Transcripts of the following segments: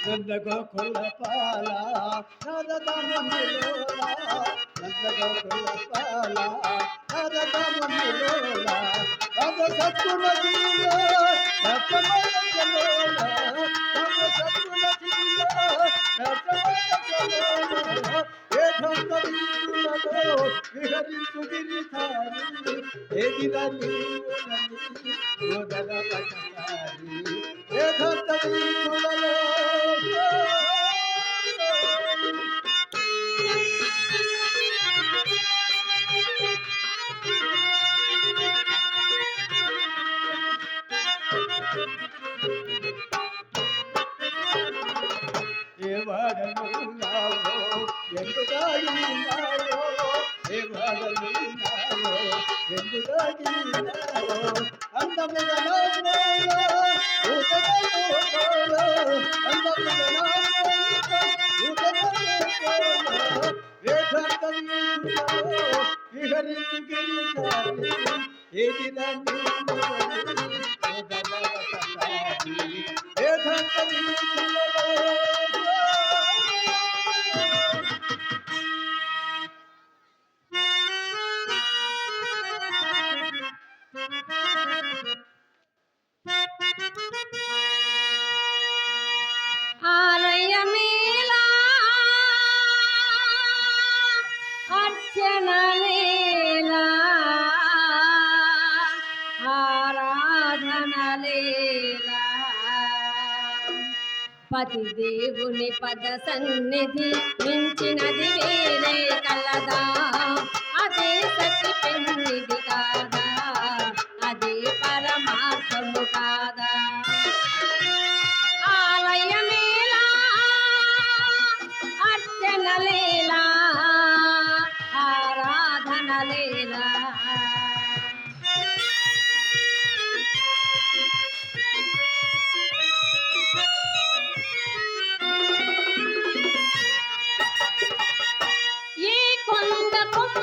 నందగోకుల పాల నరదమనిలోల నందగోకుల పాల నరదమనిలోల రథ సత్తుల జీలో నర్తమయలోల రథ సత్తుల జీలో నర్తమయలోల ఏధంత వీరులలో విహరించు గిరిధారి ఏదిరా నీవులని ఓదర పటకారి ఏధంత వీరులలో ఏవాడనున్నావో ఎందుదాగినావో ఏవాడనున్నావో ఎందుదాగినావో అందముగా నాలో ఊతగలో అందముగా నాలో ఊతగలో వేదాంతములో విహరించు గిరిధారి ఏదిరా నీవులని ఓదర పటకారి వేదాంతములో ఆలయమేలా అర్చనలేలా ఆరాధనలేలా పతి దేవుని పద సన్నిధి మించినది వేరే కలదా అదే సతి పెన్నిది కాదా అదే పరమాత్మము కాదా ఆలయమేలా అర్చనలేలా ఆరాధనలేలా ఏ కొండ కొమ్మ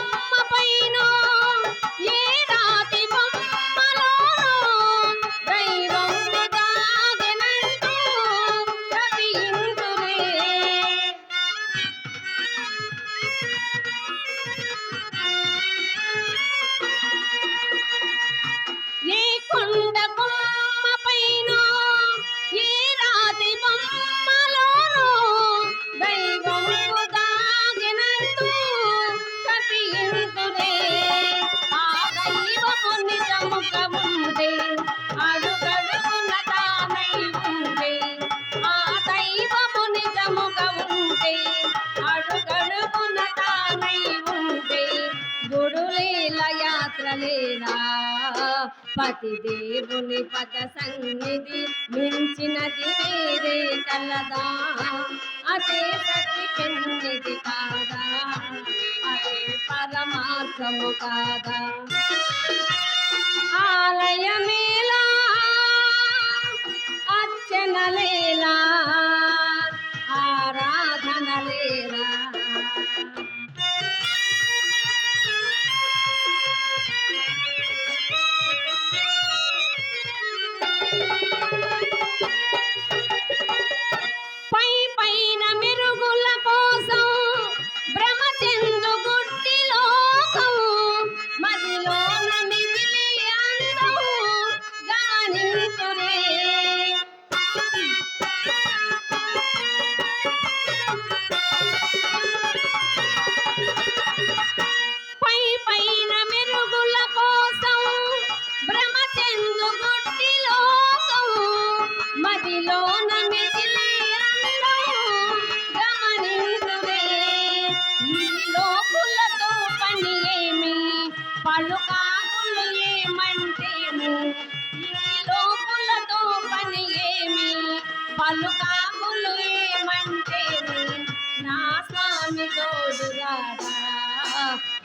పైన ఏ రాతి బొమ్మలోనో దైవం దాగెనంటూ కవియింతురే ఏ కొండ కొమ్మ పైన ఏ రాతి బొమ్మలోనో దైవం దాగెనంటూ కవియింతురే ఆ దైవము నిజముగా ఉంటే అడుగడుగున తానై ఉంటే ఆ దైవము నిజముగా ఉంటే అడుగడుగున తానై ఉంటే గుడులేల యాత్రలేలా పతి దేవుని పద సన్నిధి మించినది వేరే కలదా అదే సతి పెన్నిది కాదా అదే పరమార్థము కాదా ఆలయమేలా అర్చనలేలా ఆరాధనలేలా పై పైన మెరుగుల కోసం భ్రమచెందు గుడ్డి లోకం మదిలోన మిగిలి అందం గమనించురే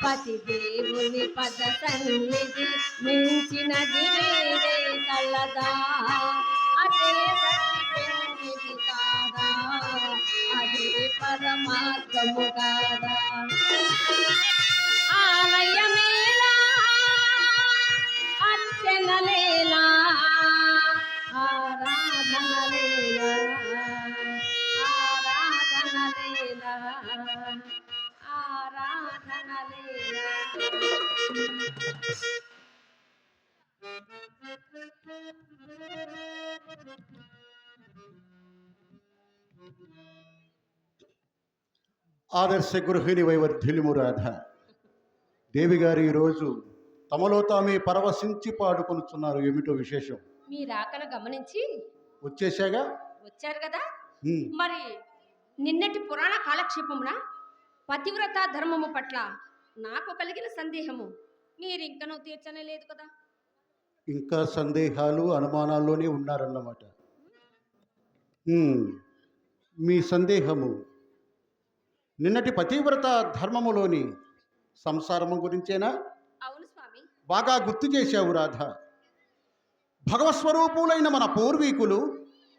పతి దేవుని పద సన్నిధి మించినది వేరే కలదా అదే సత్య పెన్నిధి కాదా అదే పరమాత్మము కాదా ఆలయమేలా అర్చనలేలా ఆరాధనలేలా ఆరాధనలేలా ఆరాధనలేలా ఆదర్శ గృహిణి వైవర్ధిలిము రాధ దేవి గారు ఈరోజు తమలో తామే పరవశించి పాడుకొనుచున్నారు. ఏమిటో విశేషం? మీ రాకను గమనించి వచ్చేసాగా. వచ్చారు కదా హ్మ్. మరి నిన్నటి పురాణ కాలక్షేపమున పతివ్రత ధర్మము పట్ల నాకు కలిగిన సందేహము మీరింకనూ తీర్చనే లేదు కదా. ఇంకా సందేహాలు అనుమానాల్లోనే ఉన్నారన్నమాట. మీ సందేహము నిన్నటి పతివ్రత ధర్మములోని సంసారము గురించేనా? అవును స్వామి. బాగా గుర్తు చేశావు రాధ. భగవస్వరూపులైన మన పూర్వీకులు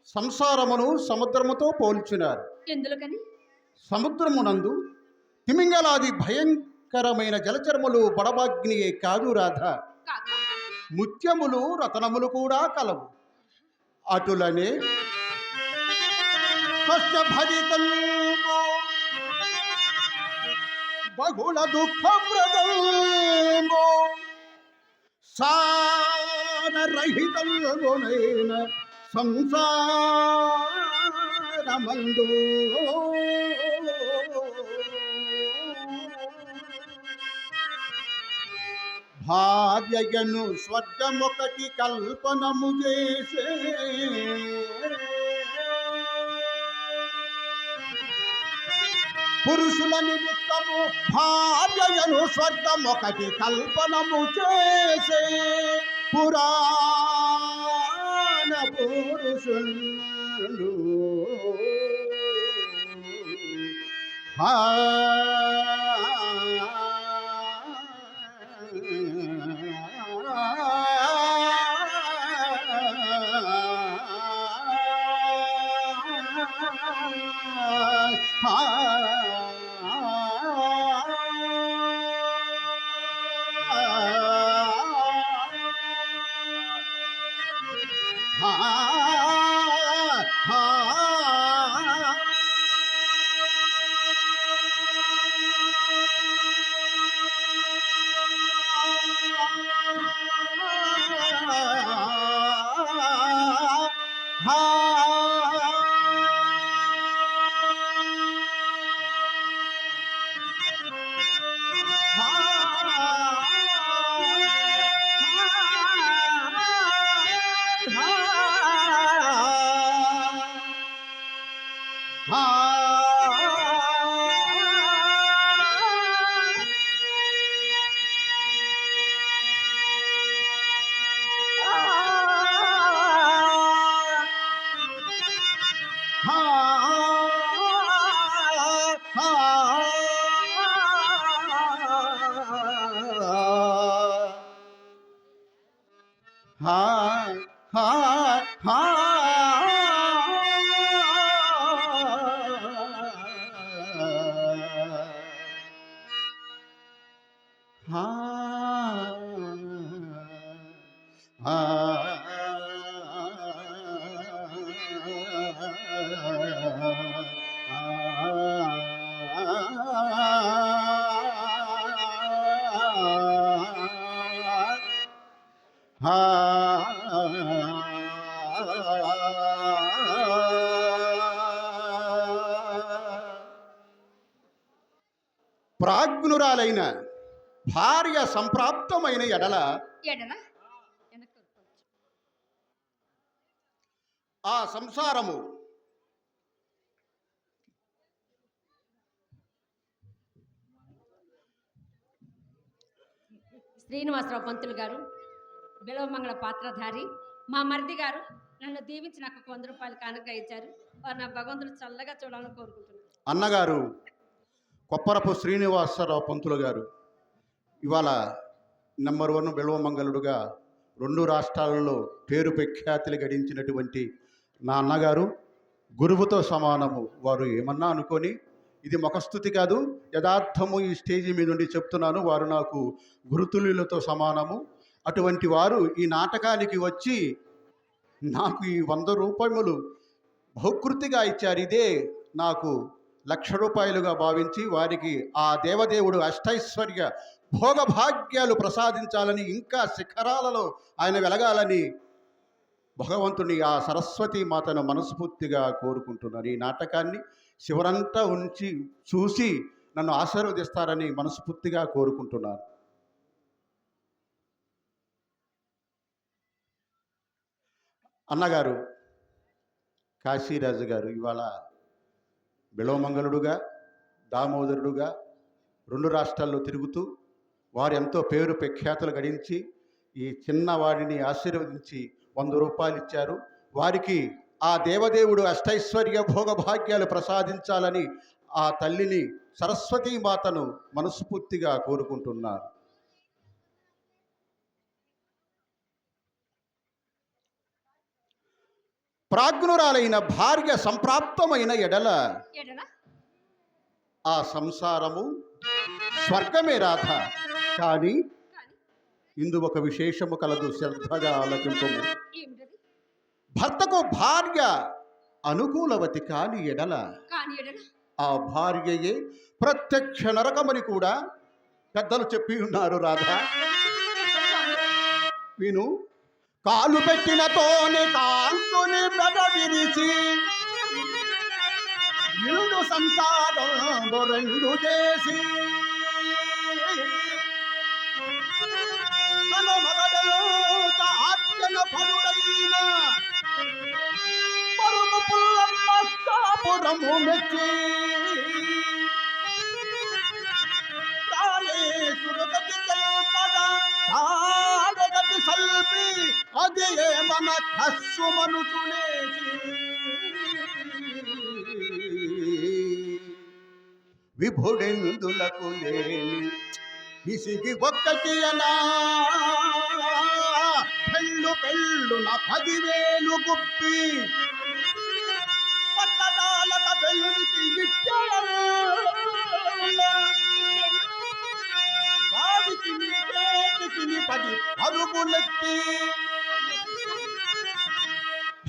సంసారమును సముద్రముతో పోల్చున్నారు. ఎందుకని? సముద్రమునందు తిమింగలాది భయంకరమైన జలచరములు బడబాగ్నియే కాదు రాధ, కాక ముత్యములు రతనములు కూడా కలవు. అటులనే కష్టభరితంబు బహుళ దుఃఖప్రదంబు సారరహితంబునైన సంసారమందు భార్యను స్వర్గమొకటి కల్పనము చేసే పురుషుల నిమిత్తము భార్యను స్వర్గమొకటి కల్పనము చేసే పురాణ పురుషులు ప్రాజ్ఞురాలైన భార్య సంప్రాప్తమైన ఎడల ఆ సంసారము శ్రీనివాసరావు పంతులు గారు, బిలవమంగళ పాత్రధారి, మా మరిది గారు నన్ను దీవించి నాకు 100 రూపాయలు కానుక ఇచ్చారు. వారు నా భగవంతుడు చల్లగా చూడాలని కోరుకుంటున్నాను. అన్నగారు కొప్పరపు శ్రీనివాసరావు పంతులు గారు, ఇవాళ #1 బిల్వమంగళుడుగా 2 రాష్ట్రాలలో పేరు ప్రఖ్యాతులు గడించినటువంటి నా అన్నగారు గురువుతో సమానము. వారు ఏమన్నా అనుకొని, ఇది ముఖస్థుతి కాదు, యథార్థము ఈ స్టేజి మీద నుండి చెప్తున్నాను. వారు నాకు గురుతుల్యులతో సమానము. అటువంటి వారు ఈ నాటకానికి వచ్చి నాకు ఈ 100 రూపాయలు బహుకృతిగా ఇచ్చారు. ఇదే నాకు ₹1,00,000 భావించి వారికి ఆ దేవదేవుడు అష్టైశ్వర్య భోగభాగ్యాలు ప్రసాదించాలని, ఇంకా శిఖరాలలో ఆయన వెలగాలని భగవంతుని ఆ సరస్వతీ మాతను మనస్ఫూర్తిగా కోరుకుంటున్నాను. ఈ నాటకాన్ని శివరంతా ఉంచి చూసి నన్ను ఆశీర్వదిస్తారని మనస్ఫూర్తిగా కోరుకుంటున్నాను. అన్నగారు కాశీరాజు గారు ఇవాళ బిల్వమంగళుడుగా, దామోదరుడుగా 2 రాష్ట్రాల్లో తిరుగుతూ వారు ఎంతో పేరు ప్రఖ్యాతులు గడించి ఈ చిన్నవాడిని ఆశీర్వదించి 100 రూపాయలు ఇచ్చారు. వారికి ఆ దేవదేవుడు అష్టైశ్వర్య భోగభాగ్యాలు ప్రసాదించాలని ఆ తల్లిని సరస్వతీ మాతను మనస్ఫూర్తిగా కోరుకుంటున్నారు. ప్రాజ్ఞురాలైన భార్య సంప్రాప్తమైన ఎడల ఆ సంసారము స్వర్గమే రాధ. కానీ ఇందు ఒక విశేషము కలదు, శ్రద్ధగా ఆలకింపము. భర్తకు భార్య అనుకూలవతి కాని ఎడల ఆ భార్యయే ప్రత్యక్ష నరకమని కూడా పెద్దలు చెప్పి ఉన్నారు. రాధా విను. కాలు పెట్టినతోనే కాంతుని బెడ విరిచి నిండు సంసారం 2 చేసి తన మగడలో ఆర్చన పరుడైన పరుగు పుల్లమ్మ కాపురము మెచ్చి ప్రాణేశుడుగతి తెల్పద తాడగతి సల్పి అదే మన కస్సు మనుచులేసి విభుడెందులకు లేని విసిగి ఒక్కటియనా పెళ్ళున 10,000 గుప్పి పట్టడాలక పెళ్ళికి వాడికి చేతికి 10 పరుగులెత్తి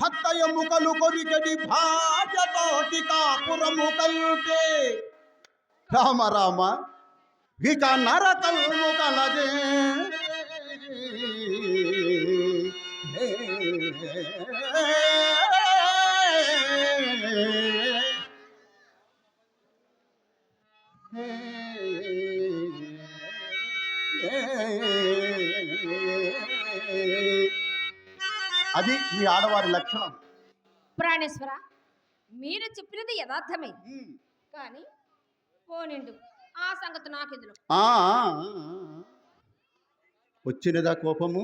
భక్త ఎముకలు కొరిగడి భార్యతోటి కాపురము కల్టే రామ రామ ఇక నరకల్ము కలదే. అది ఈ ఆడవారి లక్షణం. ప్రాణేశ్వర, మీరు చెప్పినది యథార్థమే. కానీ పోనిండు, ఆ సంగతి నాకెదురు. వచ్చినదా కోపము?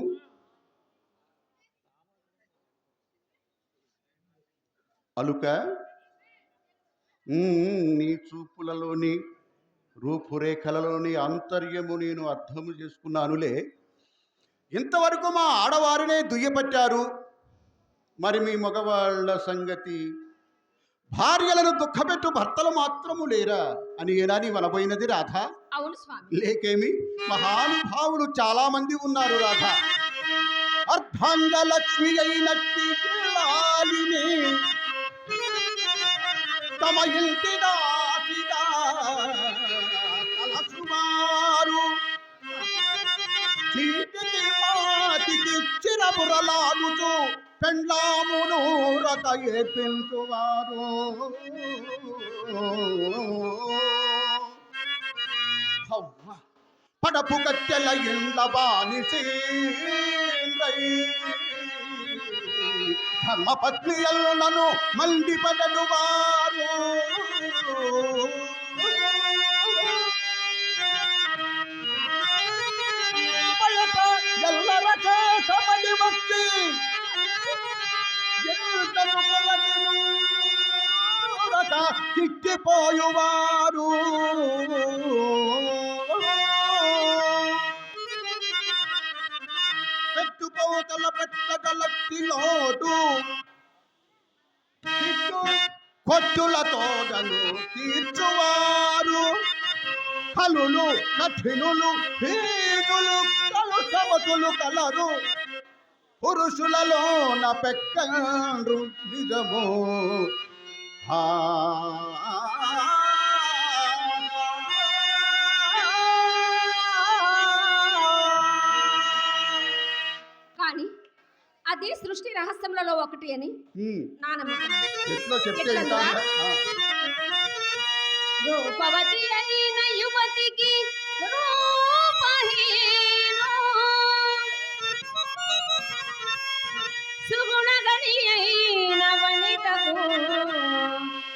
అలుక నీ చూపులలోని రూపురేఖలలోని అంతర్యము నేను అర్థము చేసుకున్నానులే. ఇంతవరకు మా ఆడవారినే దుయ్యపట్టారు, మరి మీ మగవాళ్ళ సంగతి? భార్యలను దుఃఖపెట్టు భర్తలు మాత్రము లేరా అని ఏనాని వలబోయినది రాధ? అవును స్వామి. లేకేమి, మహానుభావులు చాలా మంది ఉన్నారు రాధ. అర్ధాంగ లక్ష్మి అయినట్టి తమ ఇంటి దాసిగా తలసుమారు చీటికి మాటికి చిరబురలాడుచు పెండ్లామును రక ఏపించువారు. పడపు కట్టెల ఇండ్ల బానిసీ ధర్మపత్ని ఎల్లను మండిపడడు వారు. ఎల్లర చేసబడి వచ్చి ఎంతను కొలగినూరక తిట్టిపోయువారు. అత్యులతోడను తీర్చువారు కలులు కఠినులు హీనులు కలుషవతులు కలరు పురుషులలోన పెక్కండ్రు నిజము ఆ కానీ అది సృష్టి రహస్యములలో ఒకటి అని నా నమ్మకం. ఎట్లో చెప్తే ఎట్లా? ఇంకా రూపవతి అయిన యువతికి రూపహీను సుగుణగణి అయిన వనితకు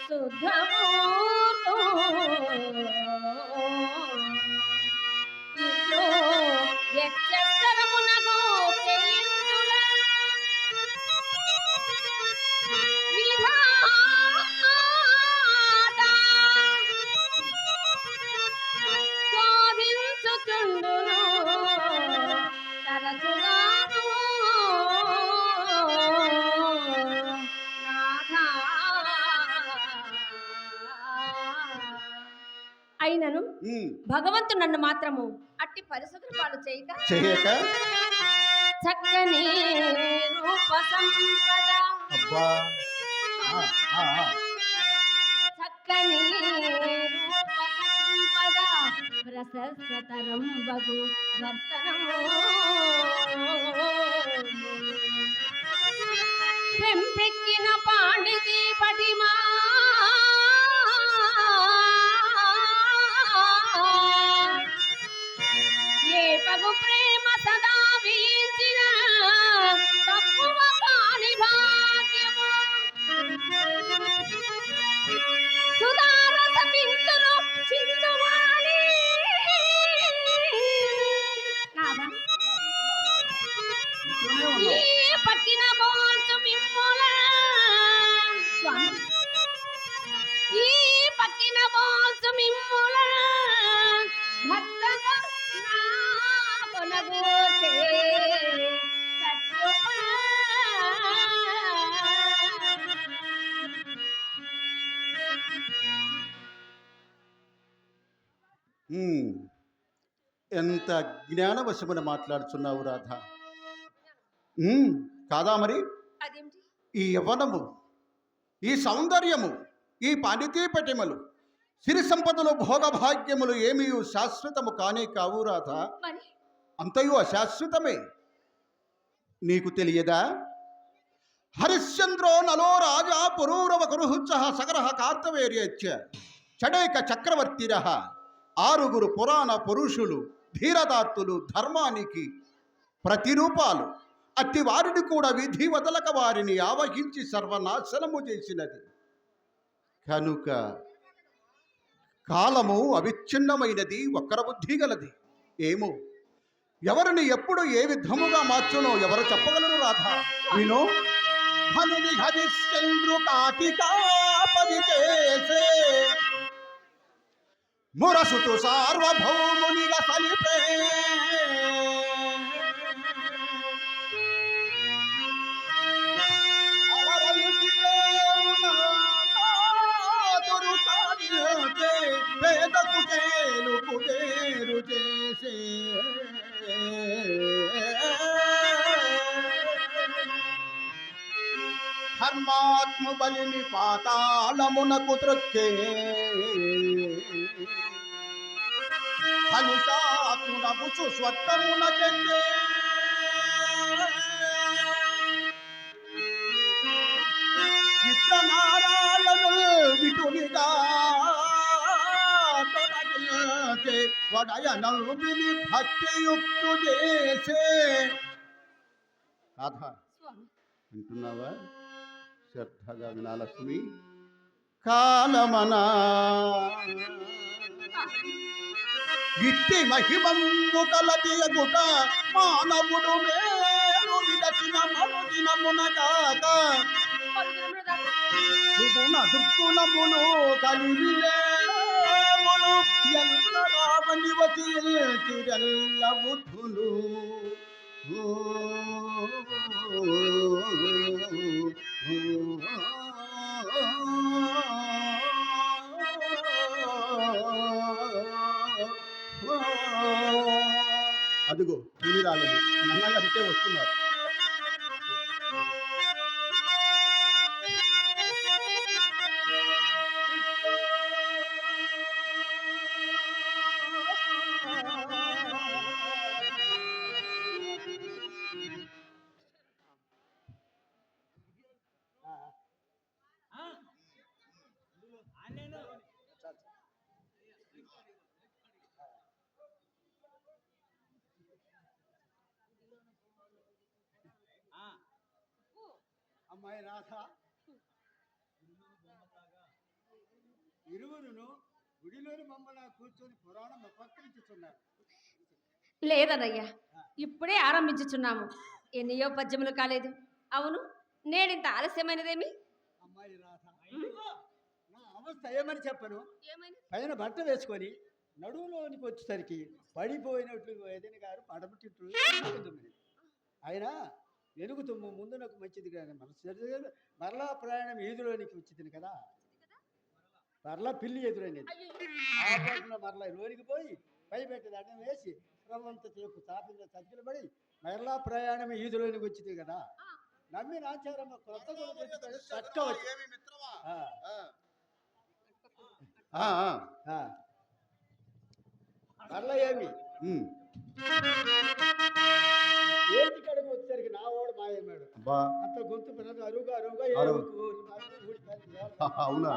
శుద్ధమూర్తు ఇట్లు యక్షస్తరమునకు చేయుచుల విధాత శోధించుచుండును తరచుగాను నాథా. అయినను భగవంతుడు నన్ను మాత్రము అట్టి పరిశుద్ధ పాలు చేయక చక్కని రూప సంపద చక్కని రూప సంపద ప్రశస్తతరం బగు వర్తనము పెంపెక్కిన పాండితి పటిమా ఏ పగు ప్రేమ సదా వీచిన తక్కువ కాని భాగ్యము సుధారస పింతులు చిందువాణి ఈ పక్కిన బోల్చు మిమ్ముల ఈ పక్కిన బోల్చు మిమ్ముల భక్తగా నా కొనగోచే సత్యపా. ఎంత జ్ఞానవశమున మాట్లాడుతున్నావు రాధ. కాదా మరి? అదేంటి? ఈ యవ్వనము, ఈ సౌందర్యము, ఈ పాండితీ పటిమలు, సిరి సంపదలు, భోగభాగ్యములు ఏమీ శాశ్వతము కానే కావు రాధ. మరి అంతయు అశాశ్వతమే. నీకు తెలియదా? హరిశ్చంద్రో నలో రాజా పురూరవ కురుహుచ్చ సగరహ కార్తవేర్యచ్చ చడైక చక్రవర్తిర ఆరుగురు పురాణ పురుషులు ధీరదార్తులు ధర్మానికి ప్రతిరూపాలు. అట్టి వారిని కూడా విధి వదలక వారిని ఆవహించి సర్వనాశనము చేసినది. కనుక కాలము అవిచ్ఛిన్నమైనది, వక్ర బుద్ధి గలది. ఏమో ఎవరిని ఎప్పుడు ఏ విధముగా మార్చునో ఎవరు చెప్పగలరు రాధా? విను. హనుని హరిశ్చంద్రు కాటికాపది చేసే మురసుతు సార్వభౌమునిగా సలిపే పేదకు చేలు కుబేరు చేసే ధర్మాత్మ బలిని పాతాళమునకు త్రొక్కే హనుషాత్మునకు స్వర్గమునకెళ్ళే చిత్రనారాయణు విటునిగా వడయనలు విని భక్తియుక్తు చేసే. రాధా వింటున్నావా? శ్రద్ధగా వినాలక్ష్మి. కాలమనా ఇట్టి మహిమంబు కలదియగుట మానవుడు మేలు విడచిన మరుదినమునగాక సుగుణ దుర్గుణములు కలివిలేములు ఎల్ల రావని వచిరెల్ల బుద్ధులు అదిగో పులిరాళ్ళు అన్నగారు ఇట్టే వస్తున్నారు. అమ్మాయి రాధ, ఇరువురును గుడిలోని మమ్మల్ని కూర్చొని పురాణం ఉపకరించుతున్నారు. లేదన్నయ్యా, ఇప్పుడే ఆరంభించుచున్నాము. ఎన్నియో పద్యములు కాలేదు. అవును, నేడింత ఆలస్యమైనదేమి? అమ్మాయి రాధ, నా అవస్థ ఏమని చెప్పను. ఏమైనా పైన బట్ట వేసుకొని నడువులోనికి వచ్చేసరికి పడిపోయినట్లు ఏదైనా గారు పడబుట్టిట్లు అయినా ఎరుగుతుమ్ము ముందు నాకు మంచిది కానీ మన మరలా ప్రయాణం ఈదులోనికి వచ్చింది కదా, మరలా పిల్లి ఎదురైనది. ఆ పాటలో మరలా లోనికి పోయి పై పెట్టి దండం వేసి క్రమంత సేపు తాపింద సజ్జలు పడి మరలా ప్రయాణం ఈదులోనికి వచ్చింది కదా. నమ్మి నాచారమ్మ కొత్త చక్కవచ్చు. మరలా ఏమి ఏంటి కడుగు వచ్చేసరికి నా వాడు మాయన్నాడు. అంత గొంతు పిల్లలు అరువుగా అవునా?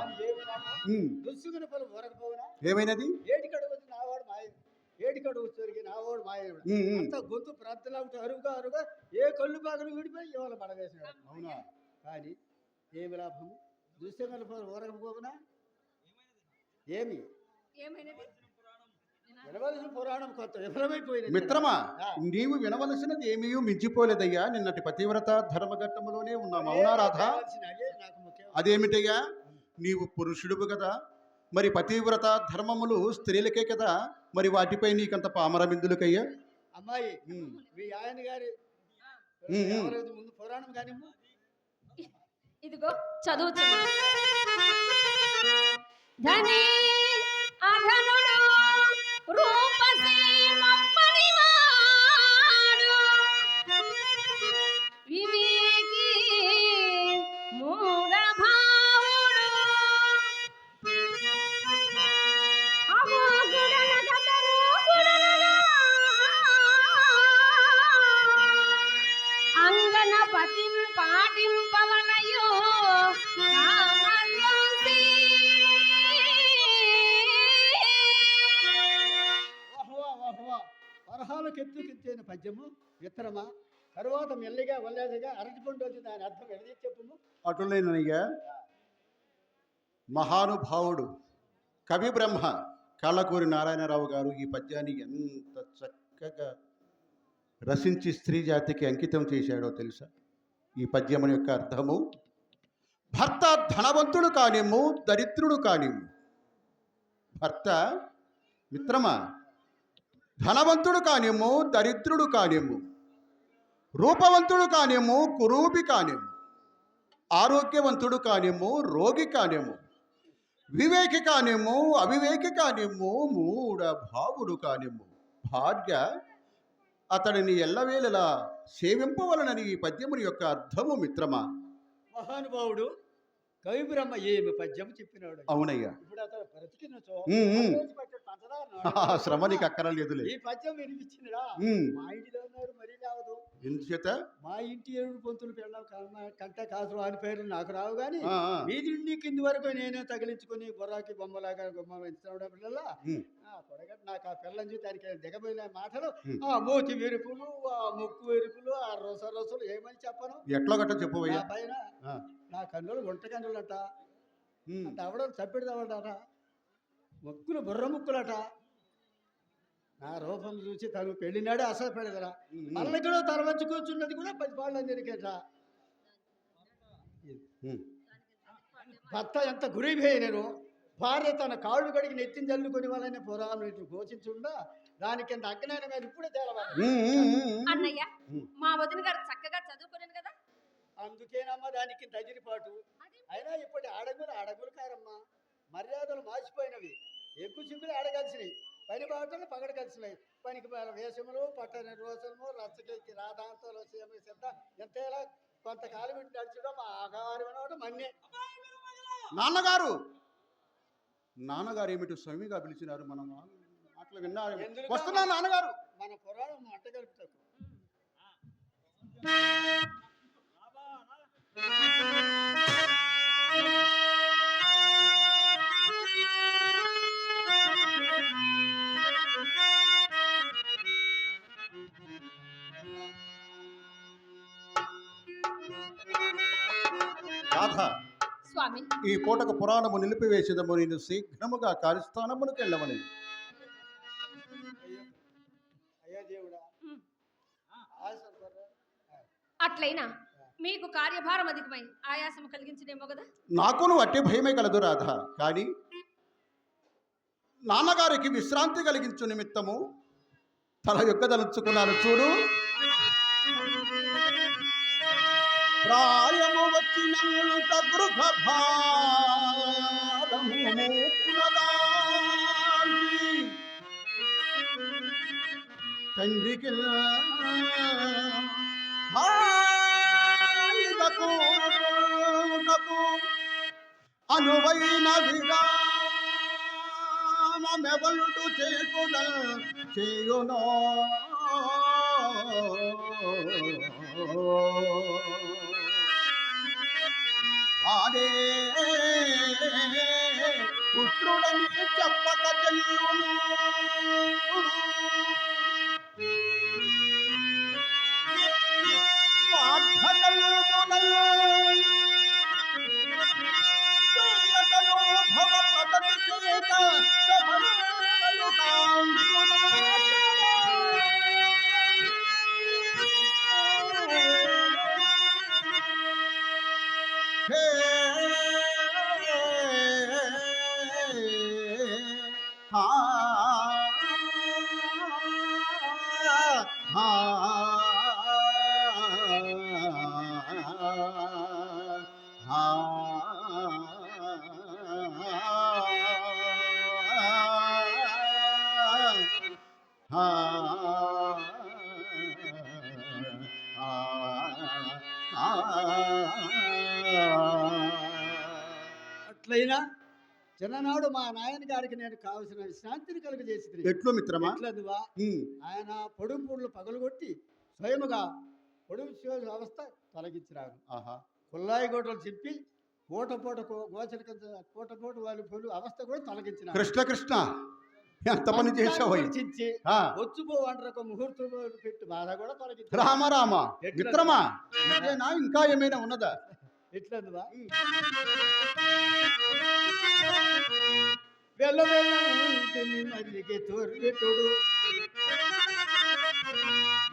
దుస్సుకుని పలు వరకపోవునా ఏమైనది? ఏటి కడుగు వచ్చి నా వాడు మాయ, ఏటి కడుగు వచ్చేసరికి నా వాడు మాయన్నాడు. అంత గొంతు ప్రార్థనలా ఉంటే అరువుగా ఏ కళ్ళు బాగలు విడిపోయి ఇవాళ పడవేసినాడు. అవునా? కానీ ఏమి లాభము? దుస్సుకుని పలు వరకపోవునా ఏమి ఏమైనది? వినవలసిన పురాణం కొత్త విఫలమైపోయింది. మిత్రమా, నీవు వినవలసినది ఏమీ మించిపోలేదయ్యా. నిన్నటి పతివ్రత ధర్మఘట్టములోనే ఉన్నాం. అవునా రాధ? అదేమిటయ్యా, నీవు పురుషుడువు కదా, మరి పతివ్రత ధర్మములు స్త్రీలకే కదా, మరి వాటిపై నీకంత పామరమిందులకయ్యా. అమ్మాయి మీ ఆయన గారి ముందు పురాణం కానీ ఇదిగో చదువుతున్నా. ధని అధనుడు రూపసి మప్పనివాడు వివేకి మూఢ భావుడు అమోఘుడన గతరూపుడన అంగన పతిం పాటింపవలయో కామయోసి. వరహాలకు ఎత్తుకెత్తైన పద్యము మిత్రమా. తరువాత మెల్లిగా వల్లేదిగా అరటిపండు వచ్చి దాని అర్థం ఎడది చెప్పుము. అటులేనయ్యా, మహానుభావుడు కవి బ్రహ్మ కళ్ళకూరి నారాయణరావు గారు ఈ పద్యాన్ని ఎంత చక్కగా రసించి స్త్రీ జాతికి అంకితం చేశాడో తెలుసా? ఈ పద్యము యొక్క అర్థము, భర్త ధనవంతుడు కానిమ్ము దరిద్రుడు కానిమ్ము. భర్త మిత్రమా, ధనవంతుడు కానిమ్ము దరిద్రుడు కానిమ్ము, రూపవంతుడు కానిమ్ము కురూపి కానిమ్ము, ఆరోగ్యవంతుడు కానిమ్ము రోగి కానిమ్ము, వివేకి కానిమ్ము అవివేకి కానిమ్ము, మూఢ భావుడు కానిమ్ము, భార్య అతడిని ఎల్లవేళలా సేవింపవలనని ఈ పద్యముని యొక్క అర్థము మిత్రమా. మహానుభావుడు కవి బ్రహ్మ ఏమి పద్యం చెప్పినాడు. అవునయ్యా, ఇప్పుడు అతను బ్రతికినచో శ్రమ నీకు అక్కరలేదులే. ఈ పద్యం వినిపించిందిరా. మా ఇంటిలో ఉన్నారు మరీ రావదు. ఎందుచేత? మా ఇంటి ఏడు పొంతులు పెళ్ళం కంట కాసులు అని పేర్లు నాకు రావు గాని మీది నుండి కింది వరకు నేనే తగిలించుకుని బొర్రాకి బొమ్మలాగా బొమ్మ పెంచుతాడు పిల్లల పొడగట్టు నాకు ఆ పిల్లని చూసి దానికి దిగబోయిన మాటలు, ఆ మూతి విరుపులు, ఆ ముక్కు విరుపులు, ఆ రొసలు ఏమని చెప్పను. ఎట్లా గట్ట చెప్పవయ్యా. పైన నా కన్నులు గుంట కన్నులట, అంత అవడం చప్పిడదవడట, ముక్కులు బుర్ర ముక్కులట. నా రూపం చూసి తను పెళ్ళినాడు అసలు పెడదరా. పల్లకిలో తరవంచి కూర్చున్నది కూడా 10 పాళ్ళ జరిగేట. భర్త ఎంత గురిపోయి నేను భార్య తన కాళ్ళు కడిగి నెత్తిని జల్లుకొని వాళ్ళని పురాణం ఇట్లు ఘోషించుందా దానికి ఎంత అజ్ఞానం మీద ఇప్పుడే తేలవాలి. అన్నయ్య, మా వదిన గారు చక్కగా చదువుకున్నాను కదా, అందుకేనమ్మా దానికి తగిలిపాటు. అయినా ఇప్పటి అడగులు కారమ్మా, మర్యాదలు మార్చిపోయినవి, ఎక్కువ చిక్కులు అడగాల్సినవి. పని బాటలు పగడ కలిసినాయి. పనికి వేషములు పట్టని రోజులు రచ్చకెక్కి రాధాంతలు సీమ సిద్ధ ఎంతేలా కొంతకాలం ఇంటి నడిచడం మా ఆగారు అనేవాడు మన్నే. నాన్నగారు నాన్నగారు ఏమిటి స్వామిగా పిలిచినారు? మనం మాటలు విన్నారు. ఎందుకు వస్తున్నా నాన్నగారు. మన పురాణం మంట కలుపుతాకు. రాధ, స్వామి, ఈ పూటకు పురాణము నిలిపివేసేదము. నేను శీఘ్రముగా కార్యస్థానములకు వెళ్ళమని. అయ్యో అయ్యా దేవుడా ఉమ్. ఆశ పడ్డా. అట్లయినా మీకు కార్యభారం అధికమై ఆయాసం కలిగించడేమో కదా. నాకును అట్టి భయమే కలదు రాధ. కానీ నాన్నగారికి విశ్రాంతి కలిగించు నిమిత్తము తల యొక్కదలుచుకున్నాను. చూడు, ప్రాయము వచ్చినంత గృహ భారము పునదాల్చి తండ్రికి అనువైన విరామమెవలుడు చేకుల చేయునో వాడే పుత్రుడని చెప్పక చెల్లును. భవ పదవి చేత సఫలము కాంచునా. అట్లయినా చిన్ననాడు మా నాయన గారికి నేను కావలసిన విశ్రాంతిని కలుగజేసి ఎట్లు మిత్రమా? ఎట్లదువా ఆయన పొడుగు పూడ్లు పగలగొట్టి స్వయముగా పొడుగు అవస్థ తొలగించినారు. ఆహా, కుల్లాయి గోటలు చెప్పి పూటపూట గోచర పూటపూట వాళ్ళు పొలు అవస్థ కూడా తొలగించినారు. కృష్ణ కృష్ణ, ఎంత పని చేసావు? చించి వచ్చుపో అంటారు ముహూర్తం పెట్టి బాధ కూడా తొలగించి. రామ రామ మిత్రమా, ఇదేనా ఇంకా ఏమైనా ఉన్నదా? ఎట్లదువా? వెలవెలంటిని మల్లికి తోర్రెటుడు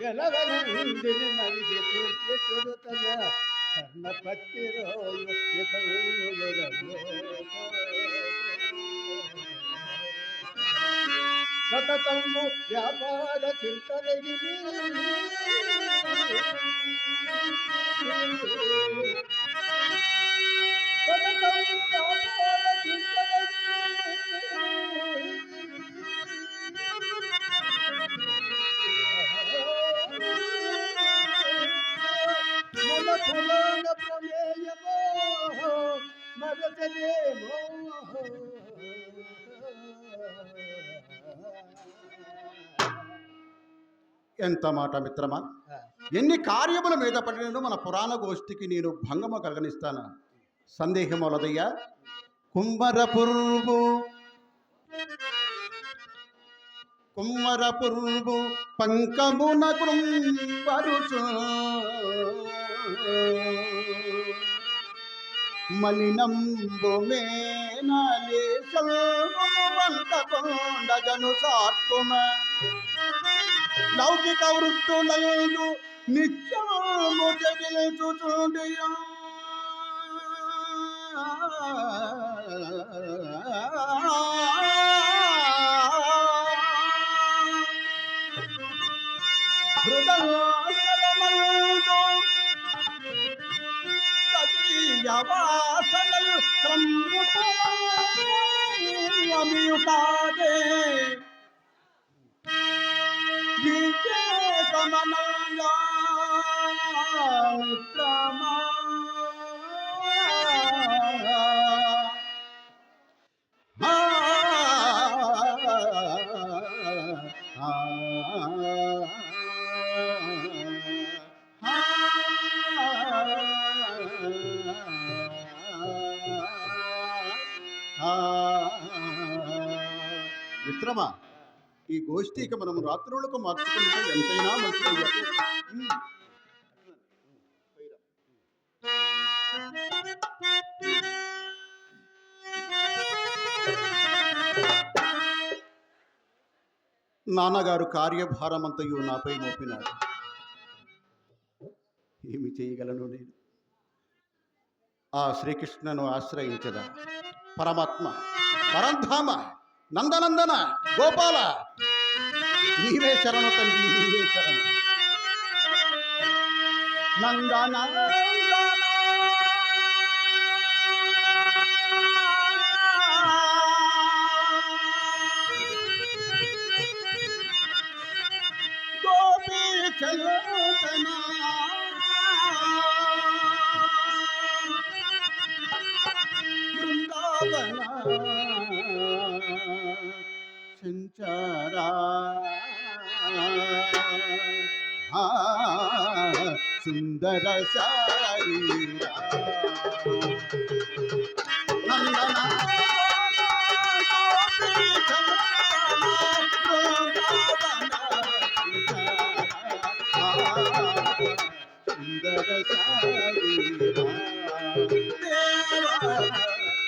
వెలవెలంటిని మల్లికి తోర్రెటుడు తన కర్ణ పట్టి రోజు సతతము వ్యాపార చింతరగిలి ఎంత మాట మిత్రమా! ఎన్ని కార్యముల మీద పడినను మన పురాణ గోష్ఠికి నేను భంగము కలగనిస్తాను. సందేహం వలదయ్యా. కుమ్మరపుర్గు పంకమున కృంబరుచు మలినంబు మేనలేసండగను సాత్తుమ లౌకిక వృత్తులందు నిత్యము చెదిల్చుచుండియా హృదయమందు సతీయవాసనలు అమియుతాదే విజయగమనంగా మిత్రమా ఆ మిత్రమా, ఈ గోష్ఠికి మనం రాత్రులకు మార్చుకుంటే ఎంతైనా మంచిదయ్యా. నాన్నగారు కార్యభారమంతయు నాపై మోపినారు. ఏమి చేయగలను నేను? ఆ శ్రీకృష్ణను ఆశ్రయించదా? పరమాత్మ, పరంధామ, నందనందన, గోపాల, నీవే శరణు తండ్రి, నీవే శరణు. నందనందన గోపీ చలోచన బృందావన సంచారా సుందర శారీరా నందన సుందర శారీరా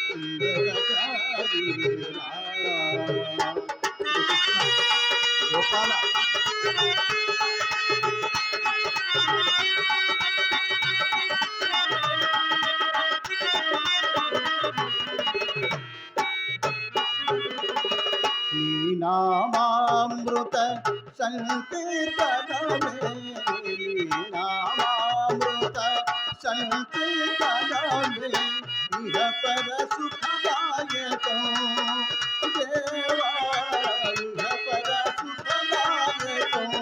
సుందర శారీరా గోపాల. నీ నామామృత సంకీర్తనమే, నీ నామామృత సంకీర్తనమే ఇహ పర సుఖదాయకం దేవా, ఇహ పర సుఖదాయకం.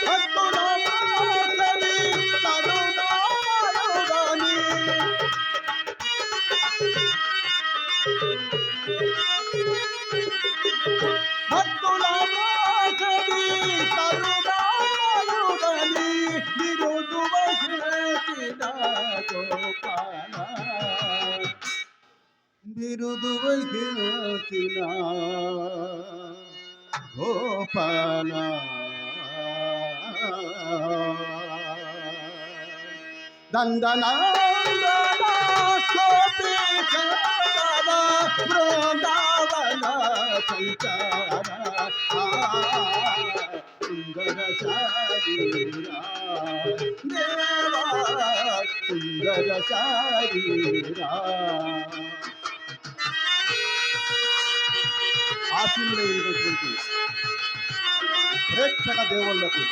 భక్తుల మోక్షని కరుణామయుడని భక్తుల మోక్షని కరుణామయుడని బిరుదువ చేసిన గోపాల, బిరుదువ చేసిన గోపాల. నందనందన గోపీ చందన బృందావన సంచార సుందర శారీరా దేవా సుందర శారీరా. ఆశీనులైనటువంటి ప్రేక్షక దేవుళ్లకు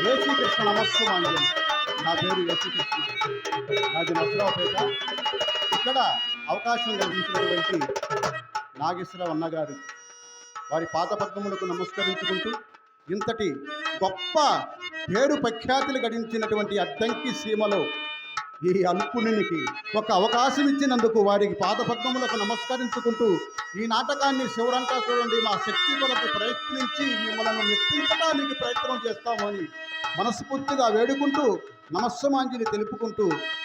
యేసుకృష్ణ నమస్సుమాంజలి. నా పేరు యేసుకృష్ణ, నాది నసరావుపేట. ఇక్కడ అవకాశం కల్పించినటువంటి నాగేశ్వరరావు అన్నగారు వారి పాదపద్మములకు నమస్కరించుకుంటూ ఇంతటి గొప్ప పేరు ప్రఖ్యాతులు గడించినటువంటి అద్దంకి సీమలో ఈ అల్పునికి ఒక అవకాశం ఇచ్చినందుకు వారికి పాదపద్మములకు నమస్కరించుకుంటూ ఈ నాటకాన్ని శివరంతా చూడండి మా శక్తి కొరకు ప్రయత్నించి మిమ్మల్ని మెప్పించడానికి ప్రయత్నం చేస్తామని మనస్ఫూర్తిగా వేడుకుంటూ నమస్సమాంజలి తెలుపుకుంటూ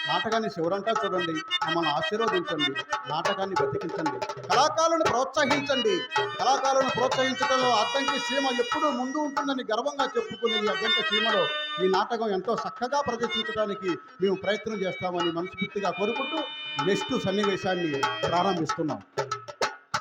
నాటకాన్ని శివరంతా చూడండి, మమ్మల్ని ఆశీర్వదించండి, నాటకాన్ని బతికించండి, కళాకారులను ప్రోత్సహించండి. కళాకారులను ప్రోత్సహించడంలో అద్దంకి సీమ ఎప్పుడూ ముందు ఉంటుందని గర్వంగా చెప్పుకునే ఈ అద్దంకి సీమలో ఈ నాటకం ఎంతో చక్కగా ప్రదర్శించడానికి మేము ప్రయత్నం చేస్తామని మనస్ఫూర్తిగా కోరుకుంటూ నెక్స్ట్ సన్నివేశాన్ని ప్రారంభిస్తున్నాం.